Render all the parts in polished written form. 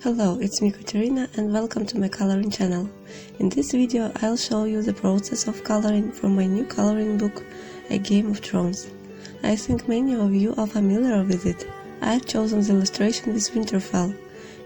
Hello, it's me Katerina and welcome to my coloring channel. In this video I'll show you the process of coloring from my new coloring book, A Game of Thrones. I think many of you are familiar with it. I've chosen the illustration with Winterfell.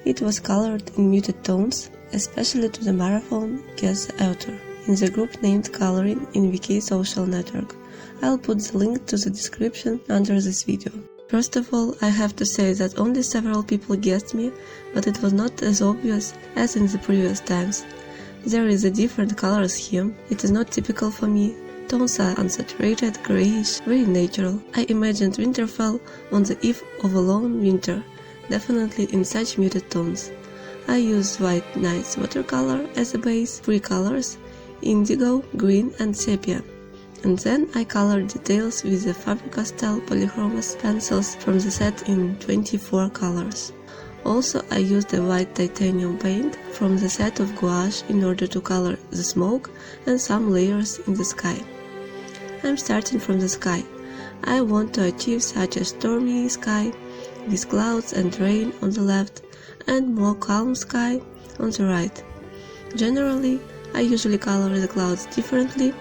It was colored in muted tones, especially to the marathon guest author, in the group named Coloring in VK social network. I'll put the link to the description under this video. First of all, I have to say that only several people guessed me, but it was not as obvious as in the previous times. There is a different color scheme, it is not typical for me. Tones are unsaturated, grayish, very natural. I imagined Winterfell on the eve of a long winter, definitely in such muted tones. I used White Nights watercolor as a base, three colors, indigo, green and sepia. And then I colored details with the Faber Castell Polychromos pencils from the set in 24 colors. Also, I used a white titanium paint from the set of gouache in order to color the smoke and some layers in the sky. I'm starting from the sky. I want to achieve such a stormy sky with clouds and rain on the left and more calm sky on the right. Generally, I usually color the clouds differently,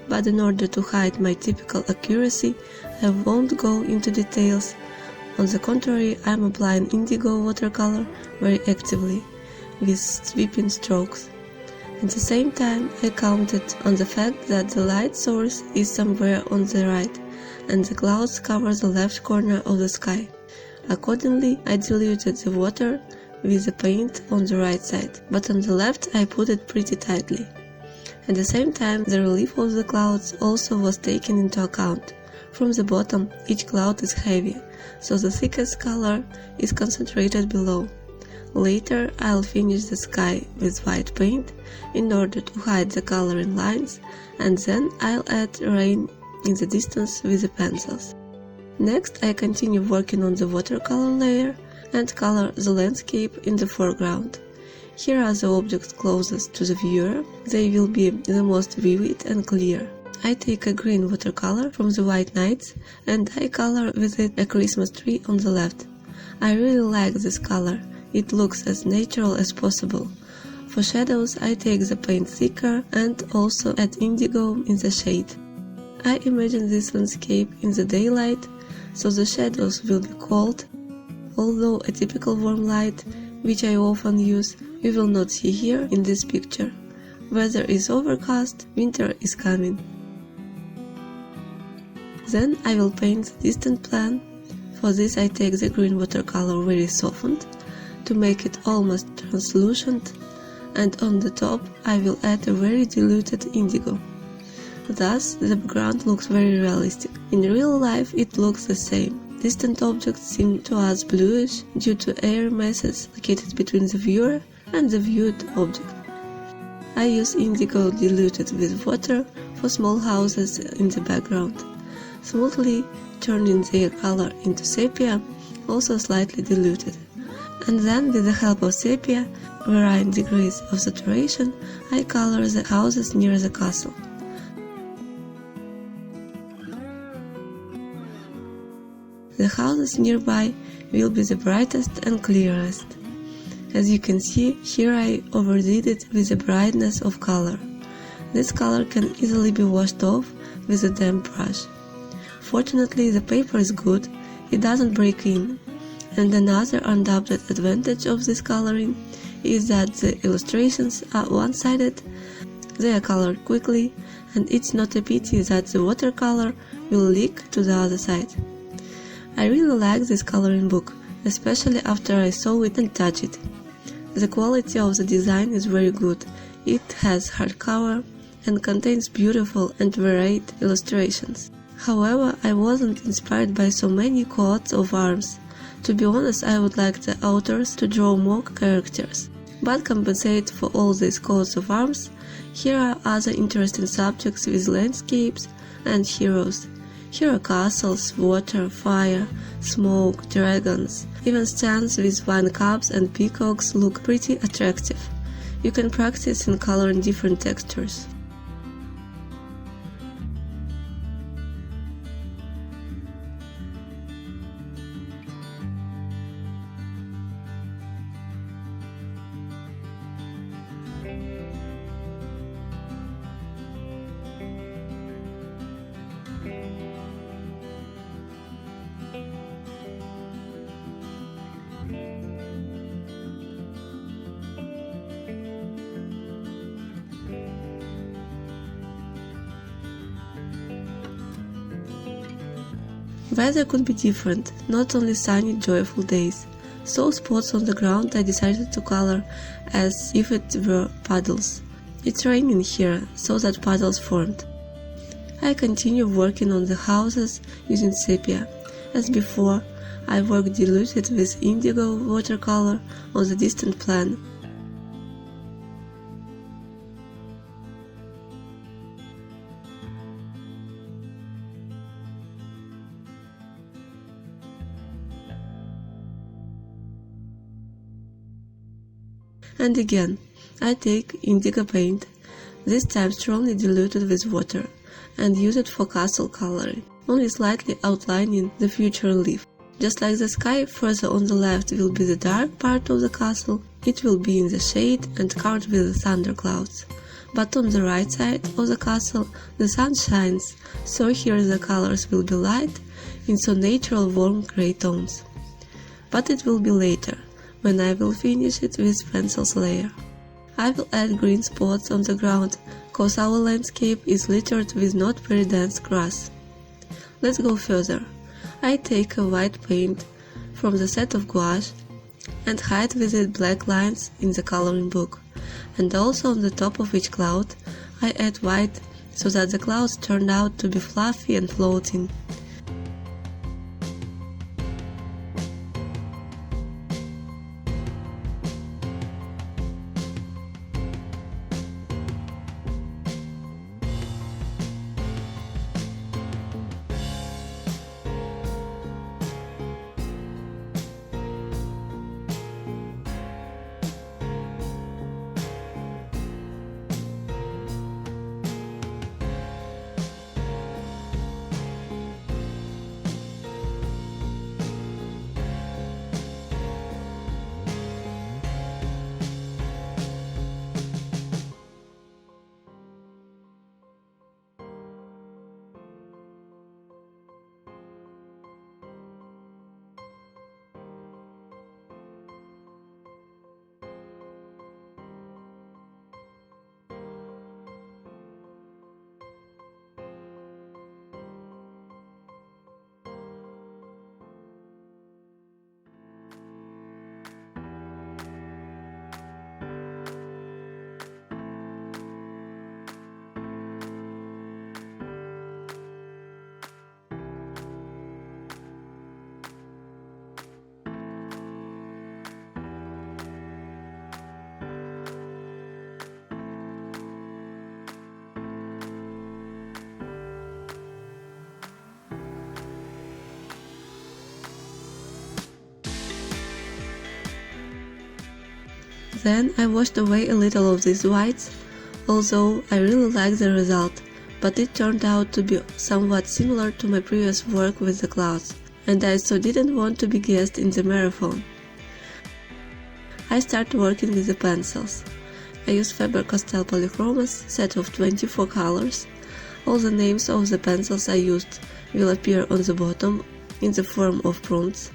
but in order to hide my typical accuracy, I won't go into details. On the contrary, I'm applying indigo watercolor very actively, with sweeping strokes. At the same time, I counted on the fact that the light source is somewhere on the right, and the clouds cover the left corner of the sky. Accordingly, I diluted the water with the paint on the right side, but on the left I put it pretty tightly. At the same time, the relief of the clouds also was taken into account. From the bottom, each cloud is heavy, so the thickest color is concentrated below. Later, I'll finish the sky with white paint in order to hide the coloring lines, and then I'll add rain in the distance with the pencils. Next, I continue working on the watercolor layer and color the landscape in the foreground. Here are the objects closest to the viewer, they will be the most vivid and clear. I take a green watercolor from the White Nights and I color with it a Christmas tree on the left. I really like this color, it looks as natural as possible. For shadows I take the paint thicker and also add indigo in the shade. I imagine this landscape in the daylight, so the shadows will be cold, although a typical warm light, which I often use, you will not see here in this picture. Weather is overcast, winter is coming. Then I will paint the distant plan. For this I take the green watercolor very softened, to make it almost translucent, and on the top I will add a very diluted indigo. Thus the background looks very realistic. In real life it looks the same. Distant objects seem to us bluish due to air masses located between the viewer and the viewed object. I use indigo diluted with water for small houses in the background, smoothly turning their color into sepia, also slightly diluted. And then with the help of sepia, varying degrees of saturation, I color the houses near the castle. The houses nearby will be the brightest and clearest. As you can see, here I overdid it with the brightness of color. This color can easily be washed off with a damp brush. Fortunately, the paper is good, it doesn't break in. And another undoubted advantage of this coloring is that the illustrations are one-sided, they are colored quickly, and it's not a pity that the watercolor will leak to the other side. I really like this coloring book, especially after I saw it and touched it. The quality of the design is very good, it has hardcover and contains beautiful and varied illustrations. However, I wasn't inspired by so many coats of arms. To be honest, I would like the authors to draw more characters. But compensate for all these coats of arms, here are other interesting subjects with landscapes and heroes. Here are castles, water, fire, smoke, dragons. Even stands with wine cups and peacocks look pretty attractive. You can practice in coloring different textures. Weather could be different, not only sunny, joyful days. Saw spots on the ground I decided to color as if it were puddles. It's raining here, so that puddles formed. I continue working on the houses using sepia. As before, I work diluted with indigo watercolor on the distant plan. And again, I take indigo paint, this time strongly diluted with water, and use it for castle coloring, only slightly outlining the future leaf. Just like the sky, further on the left will be the dark part of the castle, it will be in the shade and covered with thunderclouds. But on the right side of the castle, the sun shines, so here the colors will be light, in so natural warm grey tones. But it will be later, when I will finish it with pencils layer. I will add green spots on the ground, cause our landscape is littered with not very dense grass. Let's go further. I take a white paint from the set of gouache and hide with it black lines in the coloring book, and also on the top of each cloud I add white so that the clouds turned out to be fluffy and floating. Then I washed away a little of these whites, although I really liked the result, but it turned out to be somewhat similar to my previous work with the clouds, and I so didn't want to be guessed in the marathon. I start working with the pencils. I use Faber Castell Polychromos set of 24 colors. All the names of the pencils I used will appear on the bottom in the form of prompts.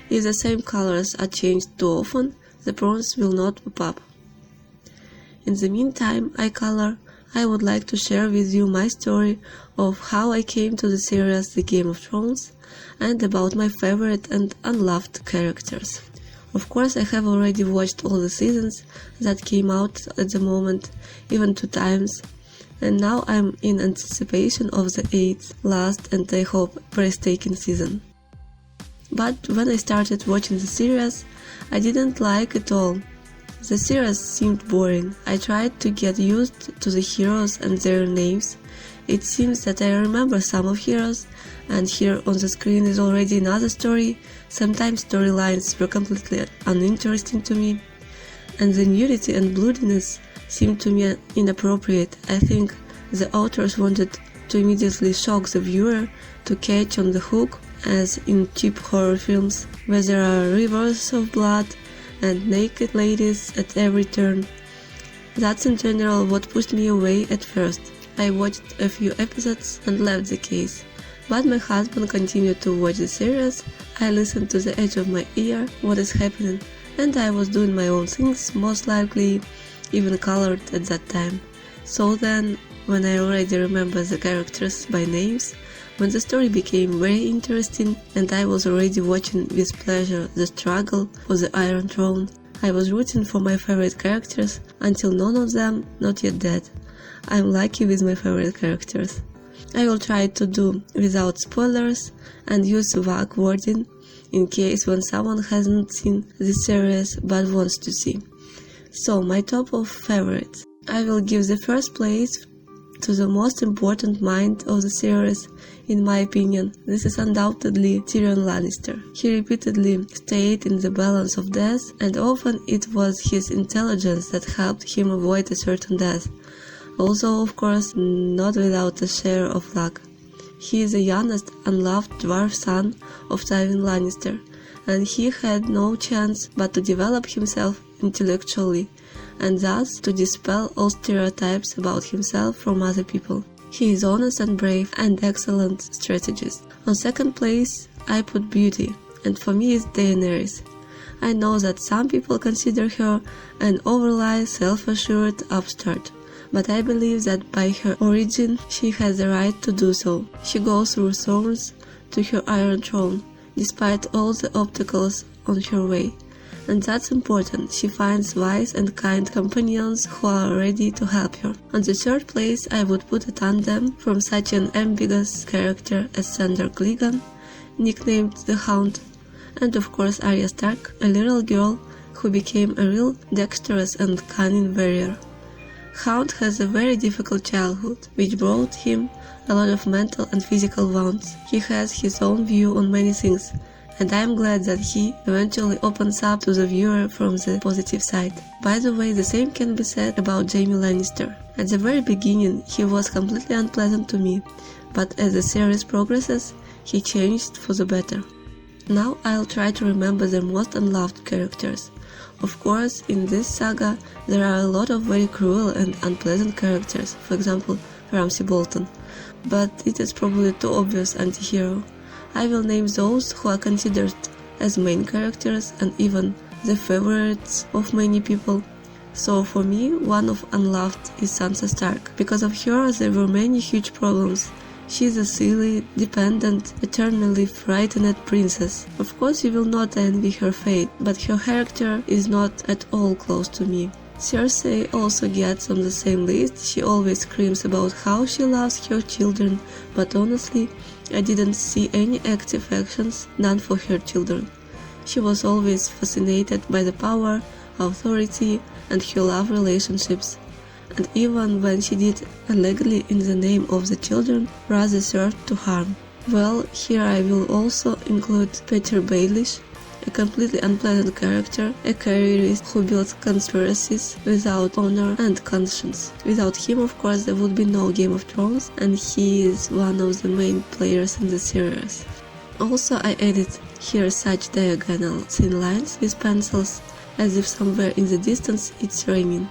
If the same colors are changed too often, the prompts will not pop up. In the meantime, I would like to share with you my story of how I came to the series The Game of Thrones and about my favorite and unloved characters. Of course, I have already watched all the seasons that came out at the moment, even 2 times, and now I'm in anticipation of the 8th, last and I hope breathtaking season. But when I started watching the series, I didn't like it all. The series seemed boring. I tried to get used to the heroes and their names. It seems that I remember some of heroes, and here on the screen is already another story. Sometimes storylines were completely uninteresting to me, and the nudity and bloodiness seemed to me inappropriate. I think the authors wanted to immediately shock the viewer, to catch on the hook, as in cheap horror films, where there are rivers of blood and naked ladies at every turn. That's in general what pushed me away at first. I watched a few episodes and left the case, but my husband continued to watch the series. I listened to the edge of my ear what is happening, and I was doing my own things, most likely even colored at that time. So then, when I already remember the characters by names, When the story became very interesting and I was already watching with pleasure the struggle for the Iron Throne, I was rooting for my favorite characters until none of them not yet dead. I'm lucky with my favorite characters. I will try to do without spoilers and use vague wording in case when someone hasn't seen this series but wants to see. So, my top of favorites. I will give the first place to the most important mind of the series, in my opinion. This is undoubtedly Tyrion Lannister. He repeatedly stayed in the balance of death, and often it was his intelligence that helped him avoid a certain death. Also, of course, not without a share of luck. He is the youngest unloved dwarf son of Tywin Lannister, and he had no chance but to develop himself intellectually, and thus to dispel all stereotypes about himself from other people. He is honest and brave and excellent strategist. On second place, I put Beauty, and for me it's Daenerys. I know that some people consider her an overly self-assured upstart, but I believe that by her origin she has the right to do so. She goes through thorns to her Iron Throne, despite all the obstacles on her way. And that's important. She finds wise and kind companions who are ready to help her. On the third place, I would put a tandem from such an ambiguous character as Sandor Clegane, nicknamed the Hound, and of course Arya Stark, a little girl who became a real dexterous and cunning warrior. Hound has a very difficult childhood, which brought him a lot of mental and physical wounds. He has his own view on many things, and I am glad that he eventually opens up to the viewer from the positive side. By the way, the same can be said about Jaime Lannister. At the very beginning, he was completely unpleasant to me, but as the series progresses, he changed for the better. Now I'll try to remember the most unloved characters. Of course, in this saga, there are a lot of very cruel and unpleasant characters, for example, Ramsay Bolton, but it is probably too obvious anti-hero. I will name those who are considered as main characters and even the favorites of many people. So for me, one of unloved is Sansa Stark. Because of her, there were many huge problems. She is a silly, dependent, eternally frightened princess. Of course, you will not envy her fate, but her character is not at all close to me. Cersei also gets on the same list. She always screams about how she loves her children, but honestly, I didn't see any active actions done for her children. She was always fascinated by the power, authority, and her love relationships, and even when she did illegally in the name of the children, rather served to harm. Well, here I will also include Petyr Baelish, a completely unpleasant character, a careerist who builds conspiracies without honor and conscience. Without him, of course, there would be no Game of Thrones, and he is one of the main players in the series. Also, I added here such diagonal thin lines with pencils, as if somewhere in the distance it's raining.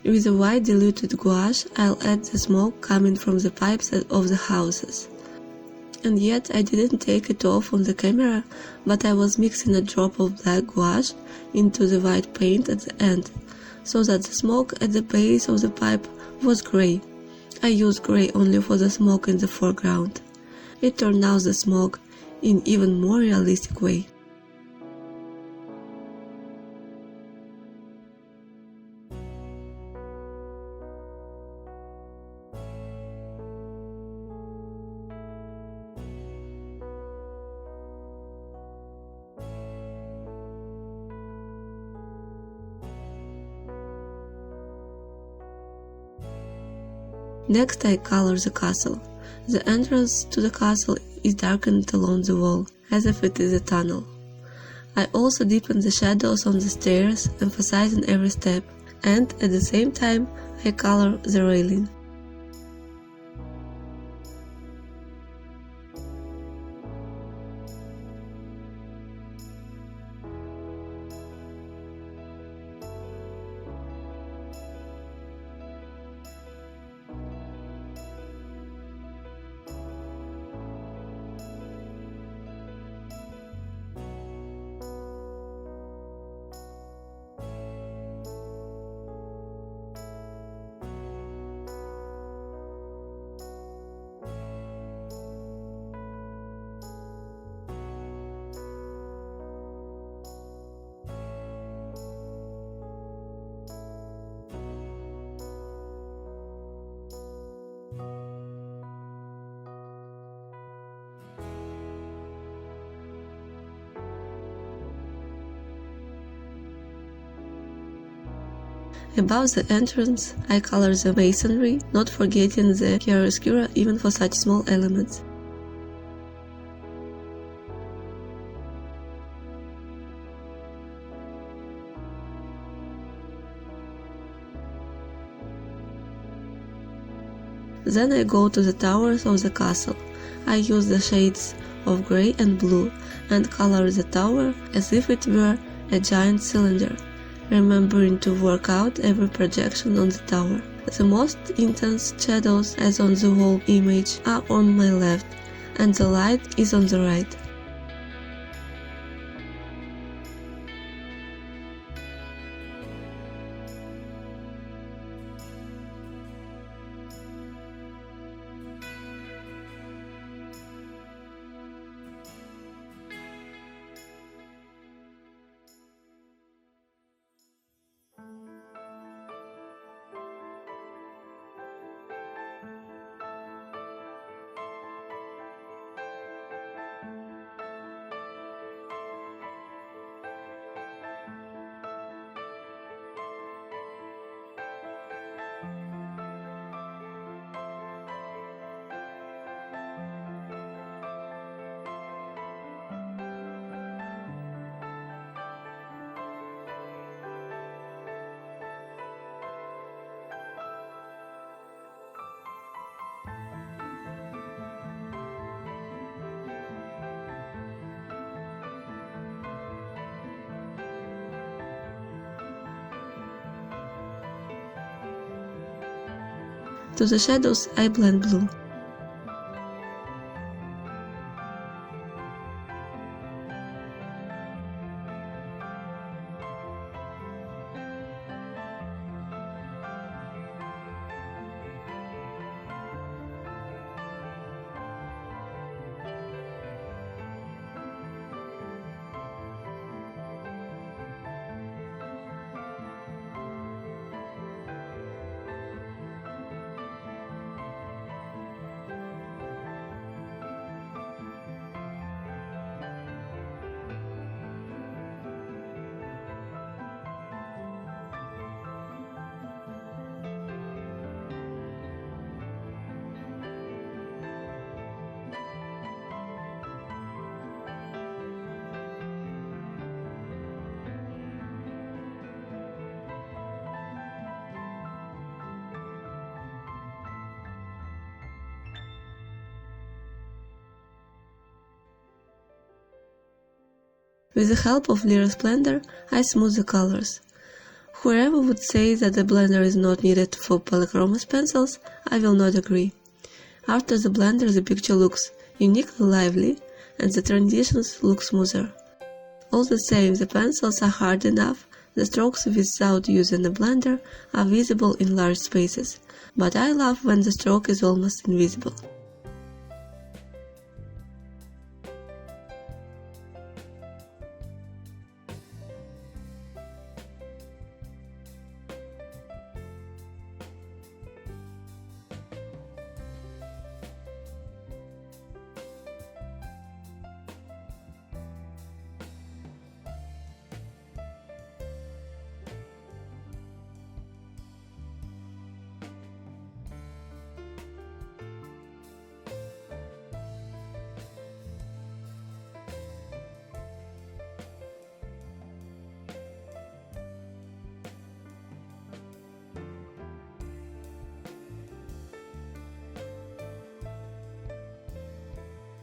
With a white diluted gouache, I'll add the smoke coming from the pipes of the houses. And yet I didn't take it off on the camera, but I was mixing a drop of black gouache into the white paint at the end, so that the smoke at the base of the pipe was grey. I used grey only for the smoke in the foreground. It turned out the smoke in even more realistic way. Next I color the castle. The entrance to the castle is darkened along the wall, as if it is a tunnel. I also deepen the shadows on the stairs, emphasizing every step, and at the same time I color the railing. Above the entrance, I color the masonry, not forgetting the chiaroscuro even for such small elements. Then I go to the towers of the castle. I use the shades of grey and blue and color the tower as if it were a giant cylinder, remembering to work out every projection on the tower. The most intense shadows, as on the wall image, are on my left, and the light is on the right. To the shadows I blend blue. With the help of Lyra Splender, I smooth the colors. Whoever would say that the blender is not needed for Polychromos pencils, I will not agree. After the blender the picture looks uniquely lively and the transitions look smoother. All the same, the pencils are hard enough, the strokes without using a blender are visible in large spaces, but I love when the stroke is almost invisible.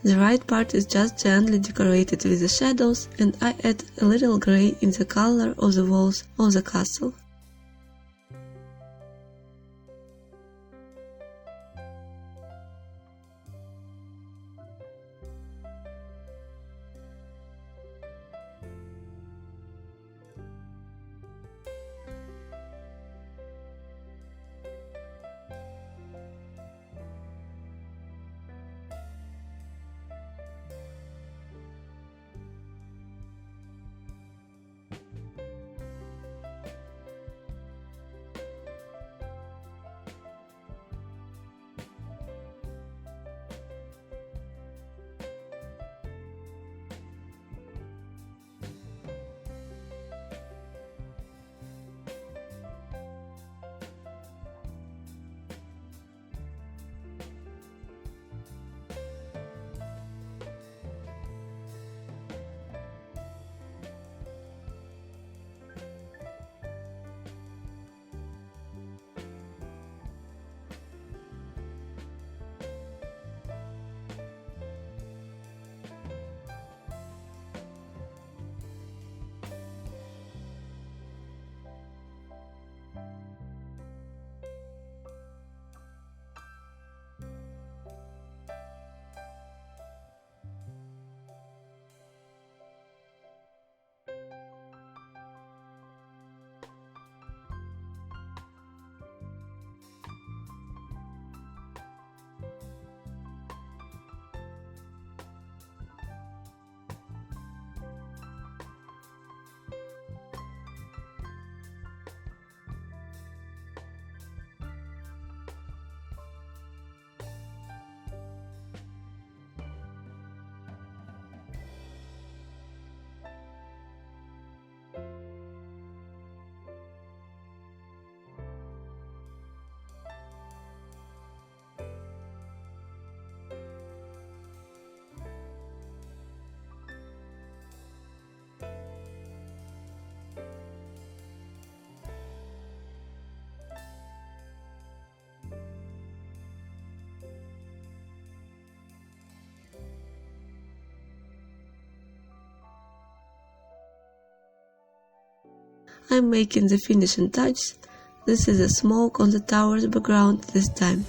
The right part is just gently decorated with the shadows, and I add a little grey in the color of the walls of the castle. I'm making the finishing touches. This is the smoke on the tower's background this time.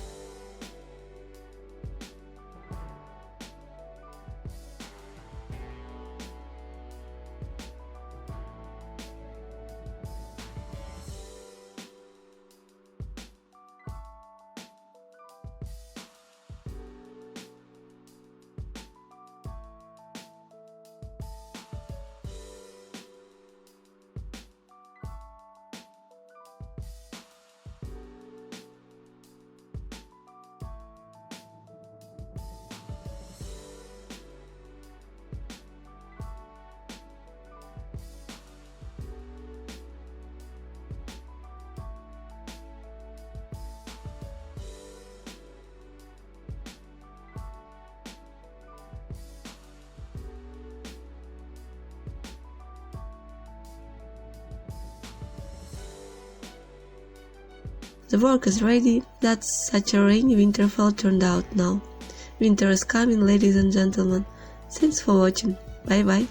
The work is ready. That's such a rainy Winterfell turned out now. Winter is coming, ladies and gentlemen. Thanks for watching. Bye bye.